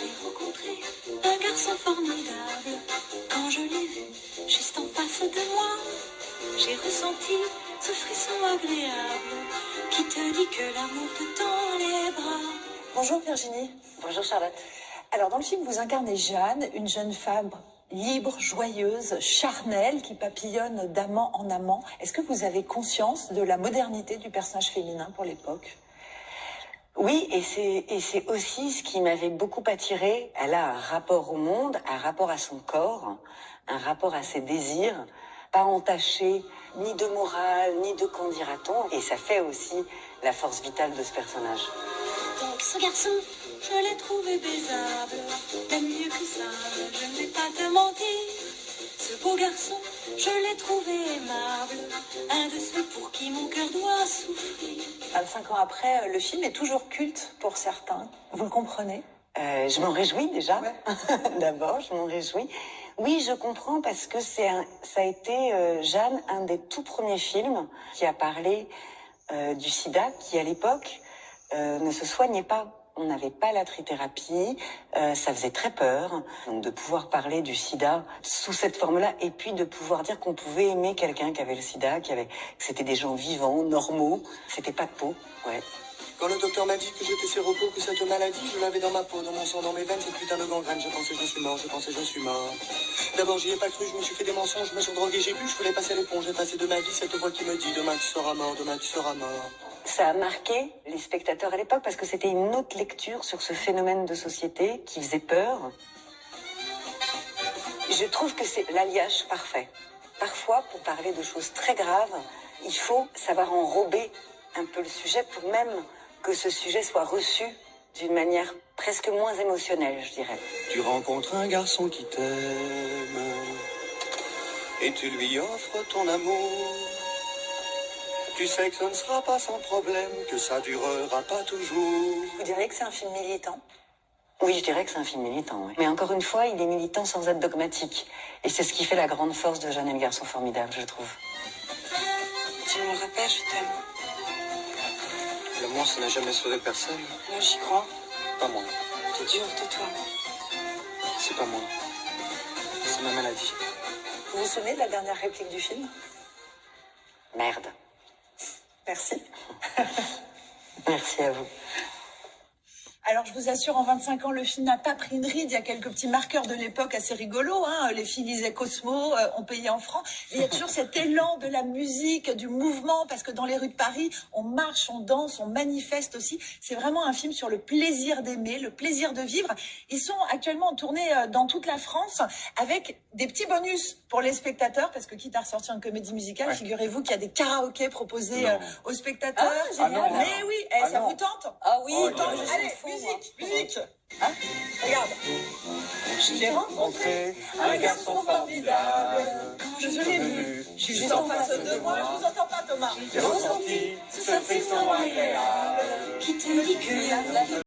J'ai rencontré un garçon formidable. Quand je l'ai vu juste en face de moi, j'ai ressenti ce frisson agréable qui te dit que l'amour te tend les bras. Bonjour Virginie. Bonjour Charlotte. Alors dans le film, vous incarnez Jeanne, une jeune femme libre, joyeuse, charnelle, qui papillonne d'amant en amant. Est-ce que vous avez conscience de la modernité du personnage féminin pour l'époque ? Oui, et c'est aussi ce qui m'avait beaucoup attirée. Elle a un rapport au monde, un rapport à son corps, un rapport à ses désirs, pas entaché ni de morale, ni de qu'en dira-t-on. Et ça fait aussi la force vitale de ce personnage. Donc ce garçon, je l'ai trouvé baisable, même mieux que ça, je ne vais pas te mentir. Ce beau garçon, je l'ai trouvé aimable, un de ceux pour qui mon cœur doit souffrir. 25 ans après, le film est toujours culte pour certains. Vous le comprenez ? Je m'en réjouis déjà. Ouais. D'abord, je m'en réjouis. Oui, je comprends parce que ça a été, Jeanne, un des tout premiers films qui a parlé du sida, qui à l'époque ne se soignait pas. On n'avait pas la trithérapie, ça faisait très peur. Donc de pouvoir parler du sida sous cette forme-là, et puis de pouvoir dire qu'on pouvait aimer quelqu'un qui avait le sida, que c'était des gens vivants, normaux, c'était pas de peau, ouais. Quand le docteur m'a dit que j'étais séropos, que cette maladie, je l'avais dans ma peau, dans mon sang, dans mes veines, cette putain de gangrène, je pensais je suis mort, je pensais je suis mort. D'abord j'y ai pas cru, je me suis fait des mensonges, je me suis drogué, j'ai bu, je voulais passer l'éponge, j'ai passé de ma vie cette voix qui me dit demain tu seras mort, demain tu seras mort. Ça a marqué les spectateurs à l'époque parce que c'était une autre lecture sur ce phénomène de société qui faisait peur. Je trouve que c'est l'alliage parfait. Parfois, pour parler de choses très graves, il faut savoir enrober un peu le sujet pour même que ce sujet soit reçu d'une manière presque moins émotionnelle, je dirais. Tu rencontres un garçon qui t'aime et tu lui offres ton amour. Tu sais que ce ne sera pas sans problème, que ça durera pas toujours. Vous diriez que c'est un film militant ? Oui, je dirais que c'est un film militant, oui. Mais encore une fois, il est militant sans être dogmatique. Et c'est ce qui fait la grande force de Jeanne et le garçon formidable, je trouve. Tu me rappelles, je t'aime. L'amour, ça n'a jamais sauvé personne. Moi j'y crois, Pas moi. c'est dur de toi. C'est pas moi. C'est ma maladie. Vous vous souvenez de la dernière réplique du film ? Merde. Merci. Merci à vous. Alors, je vous assure, en 25 ans, le film n'a pas pris une ride. Il y a quelques petits marqueurs de l'époque assez rigolos. Les filles lisaient Cosmo, on payait en francs. Mais il y a toujours cet élan de la musique, du mouvement, parce que dans les rues de Paris, on marche, on danse, on manifeste aussi. C'est vraiment un film sur le plaisir d'aimer, le plaisir de vivre. Ils sont actuellement en tournée dans toute la France avec des petits bonus pour les spectateurs, parce que quitte à ressortir une comédie musicale, Ouais. figurez-vous qu'il y a des karaokés proposés Non. aux spectateurs. Ah non. Mais oui, ça non. vous tente ? Ah oui, Oh, Attends, non. allez, musique. Hein ? Regarde. J'ai rencontré un garçon formidable. Quand je l'ai vu, juste en face de moi. Je vous entends pas, Thomas. J'ai ressenti ce frisson agréable Qui te dit que l'amour